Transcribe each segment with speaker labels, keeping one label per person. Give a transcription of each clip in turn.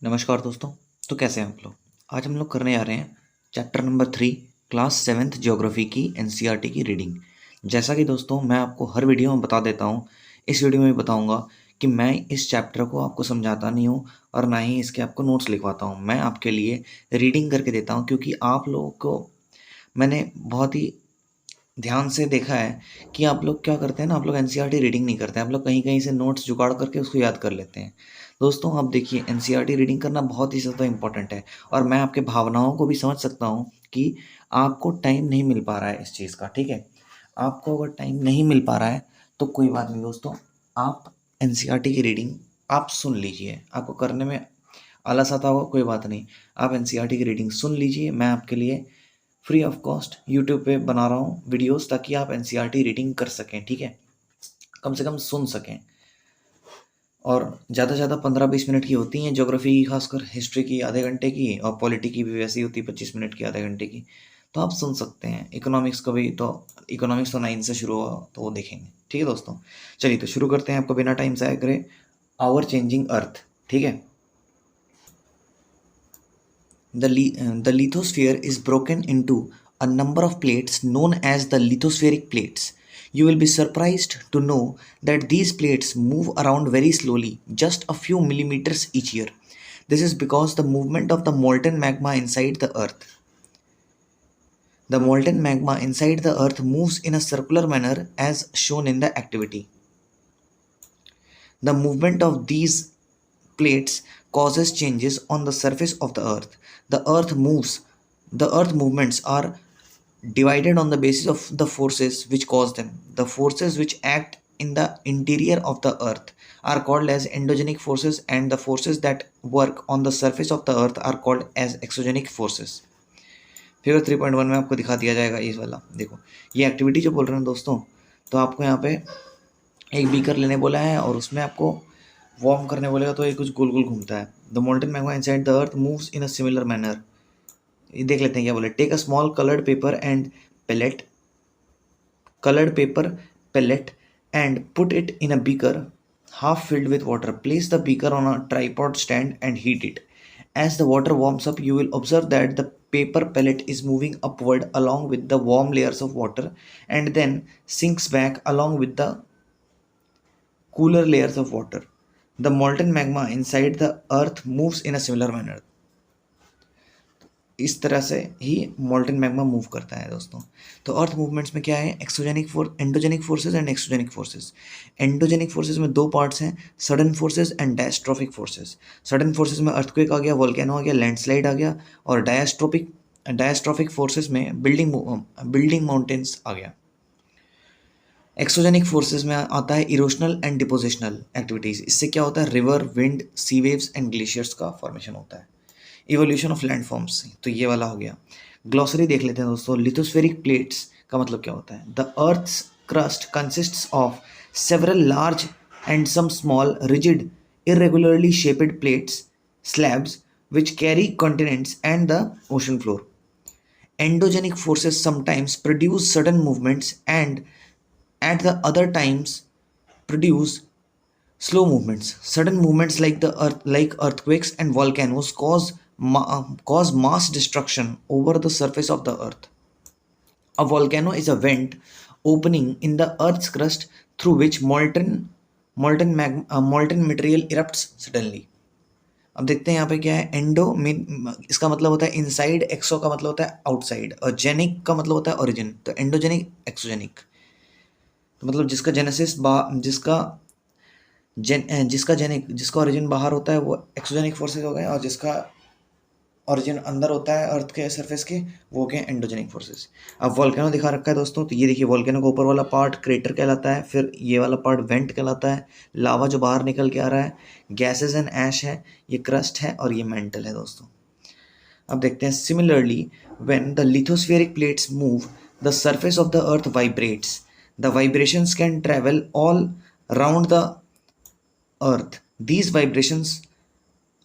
Speaker 1: नमस्कार दोस्तों। तो कैसे हैं आप लोग। आज हम लोग करने जा रहे हैं chapter number 3 class 7th geography की एनसीईआरटी की रीडिंग। जैसा कि दोस्तों मैं आपको हर वीडियो में बता देता हूँ, इस वीडियो में भी बताऊँगा कि मैं इस चैप्टर को आपको समझाता नहीं हूँ और ना ही इसके आपको नोट्स लिखवाता हूँ। मैं आपके लिए रीडिंग करके देता हूँ, क्योंकि आप लोगों को मैंने बहुत ही ध्यान से देखा है कि आप लोग क्या करते हैं ना, आप लोग एनसीईआरटी रीडिंग नहीं करते हैं। आप लोग कहीं कहीं से नोट्स जुगाड़ करके उसको याद कर लेते हैं। दोस्तों आप देखिए, एनसीईआरटी रीडिंग करना बहुत ही ज़्यादा इंपॉर्टेंट है और मैं आपके भावनाओं को भी समझ सकता हूँ कि आपको टाइम नहीं मिल पा रहा है इस चीज़ का। ठीक है, आपको अगर टाइम नहीं मिल पा रहा है तो कोई बात नहीं दोस्तों, आप एनसीईआरटी की रीडिंग आप सुन लीजिए। आपको करने में आलस आता होगा, कोई बात नहीं, आप एनसीईआरटी की रीडिंग सुन लीजिए। मैं आपके लिए फ्री ऑफ कॉस्ट यूट्यूब पे बना रहा हूँ वीडियोस, ताकि आप एनसीईआरटी रीडिंग कर सकें। ठीक है, कम से कम सुन सकें। और ज़्यादा से ज़्यादा 15-20 मिनट की होती हैं ज्योग्राफी की, खासकर हिस्ट्री की आधे घंटे की, और पॉलिटी की भी वैसी होती है 25 मिनट की, आधे घंटे की। तो आप सुन सकते हैं। इकोनॉमिक्स का भी तो, इकोनॉमिक्स तो 9 से शुरू हुआ तो वो देखेंगे। ठीक है दोस्तों, चलिए तो शुरू करते हैं। आपको बिना टाइम ज़ाया करे, आवर चेंजिंग अर्थ। ठीक है, the lithosphere is broken into a number of plates known as the lithospheric plates. You will be surprised to know that these plates move around very slowly, just a few millimeters each year. This is because the movement of the molten magma inside the earth. The molten magma inside the earth moves in a circular manner as shown in the activity. The movement of these plates causes changes on the surface of the earth. The earth moves. The earth movements are divided on the basis of the forces which cause them. The forces which act in the interior of the earth are called as endogenic forces, and the forces that work on the surface of the earth are called as exogenic forces. Figure 3.1 में आपको दिखा दिया जाएगा ये वाला। देखो, ये activity जो बोल रहे हैं दोस्तों, तो आपको यहाँ पे एक बीकर लेने बोला है और उसमें आपको वार्म करने बोलेगा, तो ये कुछ गोल गोल घूमता है। The molten magma inside the earth moves in a similar manner. ये देख लेते हैं क्या बोले। Take a small coloured paper and pellet pellet and put it in a beaker half filled with water. Place the beaker on a tripod stand and heat it. As the water warms up, you will observe that the paper pellet is moving upward along with the warm layers of water, and then sinks back along with the cooler layers of water. The molten magma inside the earth moves in a similar manner. इस तरह से ही molten magma move करता है दोस्तों। तो अर्थ movements में क्या है, endogenic forces and exogenic forces. Endogenic forces में दो पार्ट्स हैं, sudden forces and diastrophic forces. Sudden forces में अर्थक्वेक आ गया, वोल्केनो आ गया, लैंडस्लाइड आ गया, और डायस्ट्रोफिक फोर्सेस में बिल्डिंग माउंटेन्स आ गया। एक्सोजेनिक फोर्सेस में आता है इरोशनल एंड डिपोजिशनल एक्टिविटीज़। इससे क्या होता है, river, wind, sea waves and glaciers का फॉर्मेशन होता है। इवोल्यूशन ऑफ लैंडफॉर्म्स, तो ये वाला हो गया। ग्लॉसरी देख लेते हैं दोस्तों। लिथोस्फेरिक प्लेट्स का मतलब क्या होता है। The earth's crust consists of several large and some small rigid irregularly shaped plates, slabs, which carry continents and the ocean floor. Endogenic forces sometimes produce sudden movements and at the other times produce slow movements. Sudden movements like earthquakes and volcanoes cause mass destruction over the surface of the earth. A volcano is a vent opening in the earth's crust through which molten material erupts suddenly. अब देखते हैं यहाँ पे क्या है। Endo mean इसका मतलब होता है इनसाइड, एक्सो का मतलब होता है आउटसाइड, और जेनिक का मतलब होता है ओरिजिन। तो एंडोजेनिक, एक्सोजेनिक, तो मतलब जिसका जेनेसिस जिसका ओरिजिन बाहर होता है वो एक्सोजेनिक फोर्सेस हो गए, और जिसका ओरिजिन अंदर होता है अर्थ के सरफेस के, वो हो गए एंडोजेनिक फोर्सेस। अब वोल्केनो दिखा रखा है दोस्तों, तो ये देखिए, वोल्केनो का ऊपर वाला पार्ट क्रेटर कहलाता है, फिर ये वाला पार्ट वेंट कहलाता है। लावा जो बाहर निकल के आ रहा है, गैसेज एंड ऐश है, ये क्रस्ट है, और ये मेंटल है दोस्तों। अब देखते हैं, similarly when the lithospheric plates move the surface of the earth vibrates. The vibrations can travel all round the earth. These vibrations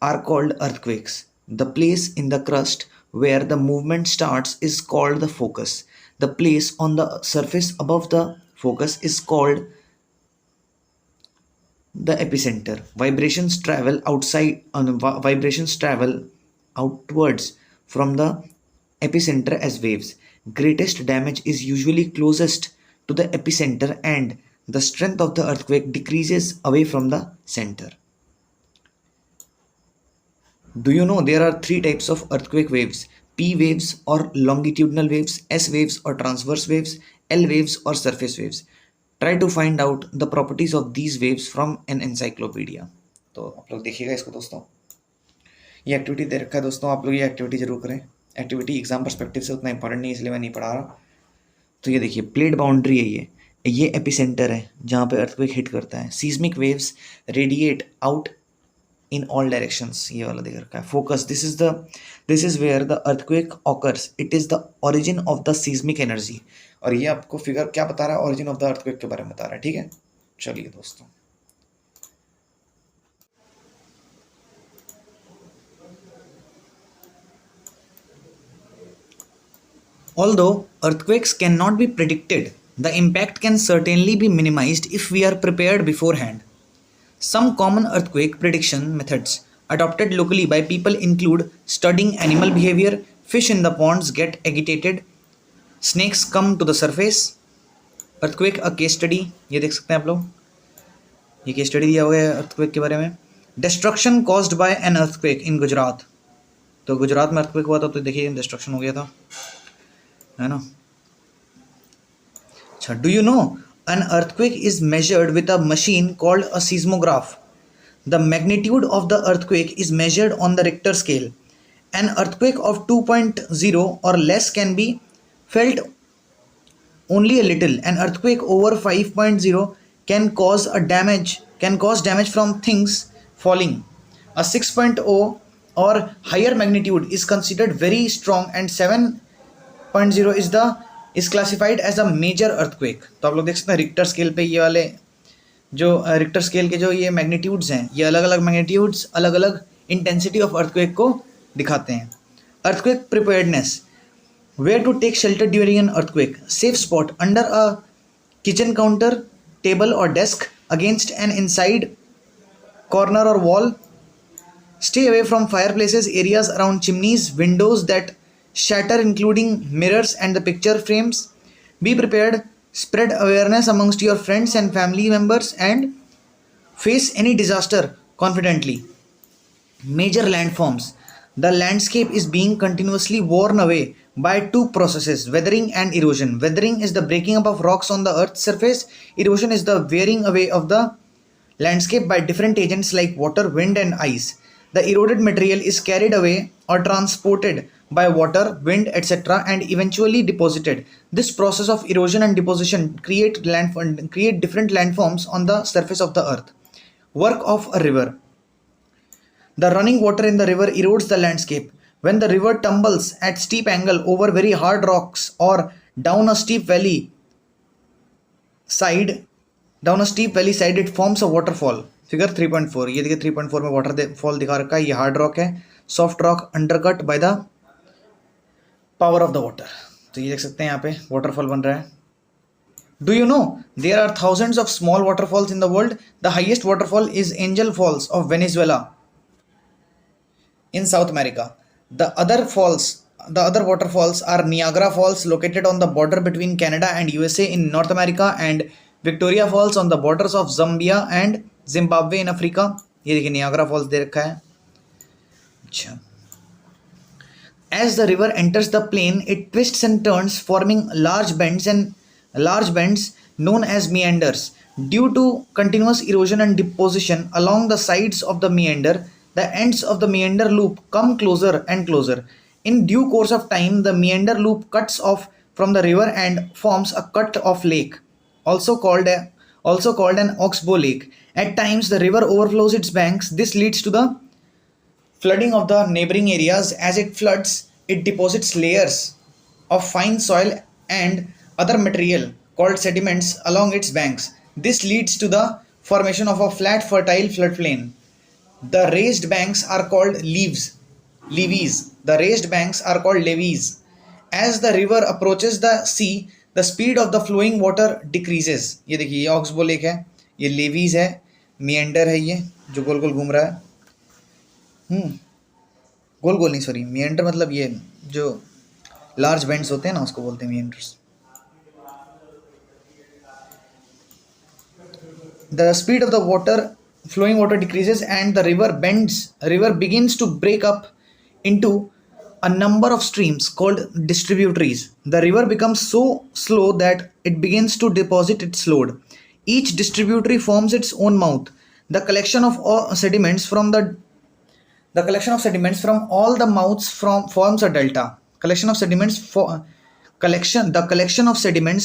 Speaker 1: are called earthquakes. The place in the crust where the movement starts is called the focus. The place on the surface above the focus is called the epicenter. Vibrations travel outwards from the epicenter as waves. Greatest damage is usually closest to the epicenter, and the strength of the earthquake decreases away from the center. Do you know there are three types of earthquake waves? P waves or longitudinal waves, S waves or transverse waves, L waves or surface waves. Try to find out the properties of these waves from an encyclopedia. तो आप लोग देखिएगा इसको दोस्तों, ये activity दे रखा है दोस्तों, आप लोग ये एक्टिविटी जरूर करें। एक्टिविटी एग्जाम पर्सपेक्टिव से उतना इंपॉर्टेंट नहीं है इसलिए मैं नहीं पढ़ा रहा। तो ये देखिए प्लेट बाउंड्री है, ये एपिसेंटर है जहाँ पे अर्थक्वेक हिट करता है। Seismic waves radiate out in all directions, ये वाला देख रखा है। Focus, this is where the earthquake occurs, it is the origin of the seismic energy. और ये आपको फिगर क्या बता रहा है? ओरिजिन ऑफ द अर्थक्वेक के बारे में बता रहा है, ठीक है। चलिए दोस्तों, although earthquakes cannot be predicted, the impact can certainly be minimized if we are prepared beforehand. Some common earthquake prediction methods adopted locally by people include studying animal behavior, fish in the ponds get agitated, snakes come to the surface, earthquake a case study, ये देख सकते हैं आप लोग, ये case study दिया हुआ है earthquake के बारे में। Destruction caused by an earthquake in Gujarat, तो गुजरात में earthquake हुआ था तो देखिए destruction हो गया था, है ना। अच्छा, do you no an earthquake is measured with a machine called a seismograph. The magnitude of the earthquake is measured on the Richter scale. An earthquake of 2.0 or less can be felt only a little. An earthquake over 5.0 can cause damage from things falling. A 6.0 or higher magnitude is considered very strong, and 7.0 is classified as a major earthquake. तो आप लोग देख सकते हैं Richter scale पे ये वाले जो रिक्टर स्केल के जो ये मैग्नीट्यूड्स हैं, ये अलग अलग मैग्नीट्यूड्स अलग अलग इंटेंसिटी ऑफ अर्थक्वेक को दिखाते हैं। Earthquake preparedness, where to take shelter during an earthquake, safe spot under a kitchen counter, table और desk, against an inside corner और wall, stay away from fireplaces, areas around chimneys, windows that shatter including mirrors and the picture frames. Be prepared, spread awareness amongst your friends and family members, and face any disaster confidently. Major landforms, the landscape is being continuously worn away by two processes, weathering and erosion. Weathering is the breaking up of rocks on the earth's surface. Erosion is the wearing away of the landscape by different agents like water, wind and ice. The eroded material is carried away or transported by water, wind, etc. and eventually deposited. This process of erosion and deposition create different landforms on the surface of the earth. Work of a river. The running water in the river erodes the landscape. When the river tumbles at steep angle over very hard rocks or down a steep valley side, it forms a waterfall. Figure 3.4, ये देखिए 3.4 में waterfall दिखा रखा है। ये hard rock है, soft rock undercut by the power of the water. तो ये देख सकते हैं यहाँ पे वाटरफॉल बन रहा है। Do you know there are thousands of small waterfalls in the world. The highest waterfall is Angel Falls of Venezuela in South America. The other waterfalls are Niagara Falls located on the border between Canada and USA in North America, and Victoria Falls on the borders of Zambia and Zimbabwe in Africa. ये देखिए Niagara Falls दे रखा है। अच्छा, as the river enters the plain, it twists and turns, forming large bends known as meanders. Due to continuous erosion and deposition along the sides of the meander, the ends of the meander loop come closer and closer. In due course of time, the meander loop cuts off from the river and forms a cut-off lake, also called an oxbow lake. At times, the river overflows its banks. This leads to the flooding of the neighboring areas. As it floods, it deposits layers of fine soil and other material called sediments along its banks. This leads to the formation of a flat, fertile floodplain. The raised banks are called levees. As the river approaches the sea, the speed of the flowing water decreases. ये देखिए ये oxbow lake है, ये levies है,
Speaker 2: मिएंडर है ये जो गोल गोल घूम रहा है। गोल गोल नहीं, सॉरी, मिएंडर मतलब ये जो लार्ज बेंड्स होते हैं ना, उसको बोलते हैं मिएंडर्स। The speed of the flowing water decreases and the river begins to break up into a number of streams called distributaries. The river becomes so slow that it begins to deposit its load. Each distributary forms its own mouth. The collection of all sediments from the collection of sediments from all the mouths forms a delta. Collection of sediments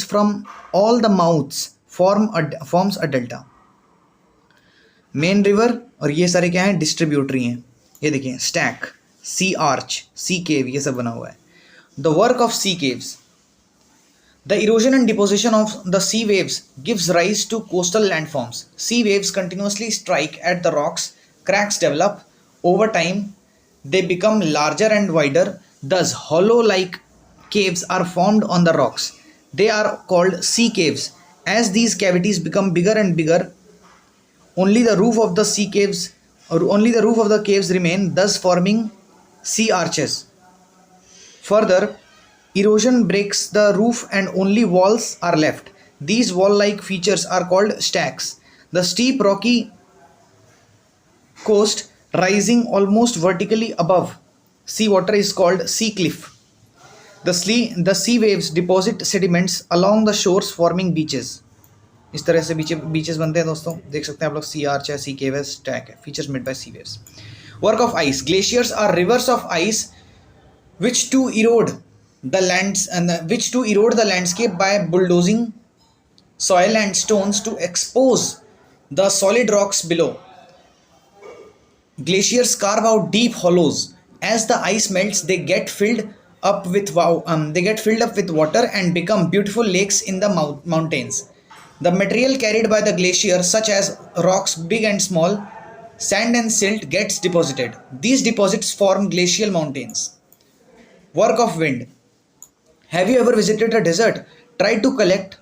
Speaker 2: from all the mouths forms a delta. Main river और ये सारे क्या हैं, distributary हैं। ये देखिए, stack, सी arch, सी केव, ये सब बना हुआ है। The work of sea caves, the erosion and deposition of the sea waves gives rise to coastal landforms. Sea waves continuously strike at the rocks, cracks develop over time, they become larger and wider, thus hollow like caves are formed on the rocks. They are called sea caves. As these cavities become bigger and bigger, only the roof of the caves remain, thus forming sea arches. Further, erosion breaks the roof and only walls are left. These wall-like features are called stacks. The steep rocky coast rising almost vertically above seawater is called sea cliff. The sea waves deposit sediments along the shores forming beaches. इस तरह से beaches बनते हैं दोस्तों, देख सकते हैं आप लोग। सी आर्च है, सी केव है, स्टैक है, features made by sea waves. Work of ice, glaciers are rivers of ice which to erode the landscape by bulldozing soil and stones to expose the solid rocks below. Glaciers carve out deep hollows. As the ice melts, they get filled up with water and become beautiful lakes in the mountains. The material carried by the glacier, such as rocks big and small, sand and silt, gets deposited. These deposits form glacial mountains. Work of wind. Have you ever visited a desert? Try to collect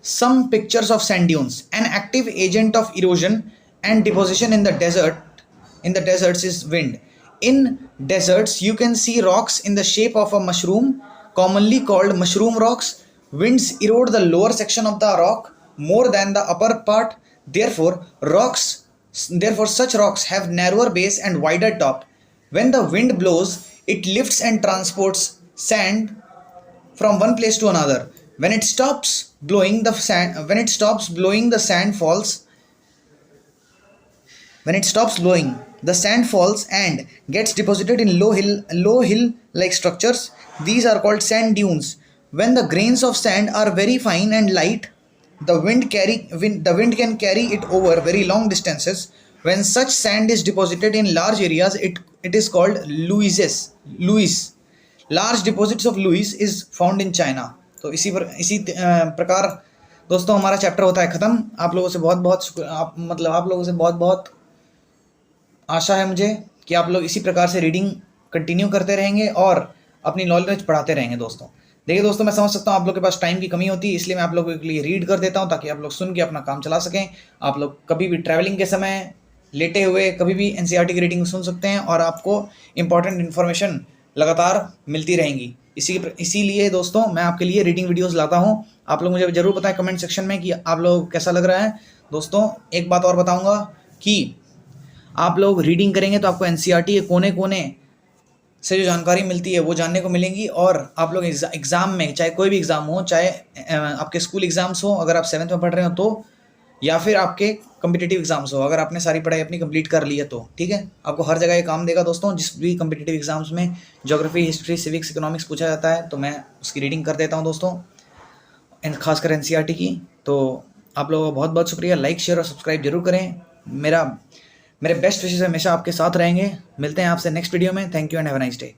Speaker 2: some pictures of sand dunes. An active agent of erosion and deposition in the deserts is wind. In deserts, you can see rocks in the shape of a mushroom, commonly called mushroom rocks. Winds erode the lower section of the rock more than the upper part. Therefore, such rocks have narrower base and wider top. When the wind blows, it lifts and transports sand from one place to another. When it stops blowing, the sand falls and gets deposited in low hill like structures. These are called sand dunes. When the grains of sand are very fine and light, the wind can carry it over very long distances. When such sand is deposited in large areas, it is called Luis. Large deposits of Luis is found in China. तो इसी प्रकार दोस्तों हमारा chapter होता है ख़त्म। आप लोगों से बहुत बहुत आशा है मुझे कि आप लोग इसी प्रकार से रीडिंग कंटिन्यू करते रहेंगे और अपनी नॉलेज बढ़ाते रहेंगे दोस्तों। देखिए दोस्तों, मैं समझ सकता हूँ आप लोग के पास टाइम की कमी होती है, इसलिए मैं आप लोगों के लिए रीड कर देता हूँ ताकि आप लोग सुन के अपना काम चला सकें। आप लोग कभी भी ट्रैवलिंग के समय, लेटे हुए, कभी भी एनसीईआरटी की रीडिंग सुन सकते हैं और आपको इंपॉर्टेंट इन्फॉर्मेशन लगातार मिलती रहेंगी। इसीलिए दोस्तों मैं आपके लिए रीडिंग वीडियोस लाता हूँ। आप लोग मुझे ज़रूर बताएं कमेंट सेक्शन में कि आप लोग कैसा लग रहा है। दोस्तों एक बात और बताऊँगा कि आप लोग रीडिंग करेंगे तो आपको एनसीईआरटी के कोने कोने से जो जानकारी मिलती है वो जानने को मिलेंगी। और आप लोग एग्ज़ाम में, चाहे कोई भी एग्ज़ाम हो, चाहे आपके स्कूल एग्ज़ाम्स हो अगर आप 7th में पढ़ रहे हो तो, या फिर आपके कम्पिटिटिव एग्ज़ाम्स हो अगर आपने सारी पढ़ाई अपनी कंप्लीट कर ली है तो, ठीक है, आपको हर जगह ये काम देगा दोस्तों। जिस भी कम्पिटिटिव एग्ज़ाम्स में ज्योग्राफी, हिस्ट्री, सिविक्स, इकोनॉमिक्स पूछा जाता है तो मैं उसकी रीडिंग कर देता हूँ दोस्तों, खासकर एनसीईआरटी की। तो आप लोगों का बहुत बहुत शुक्रिया। लाइक, शेयर और सब्सक्राइब जरूर करें। मेरे बेस्ट विशेस हमेशा आपके साथ रहेंगे। मिलते हैं आपसे नेक्स्ट वीडियो में। Thank you and have a nice day.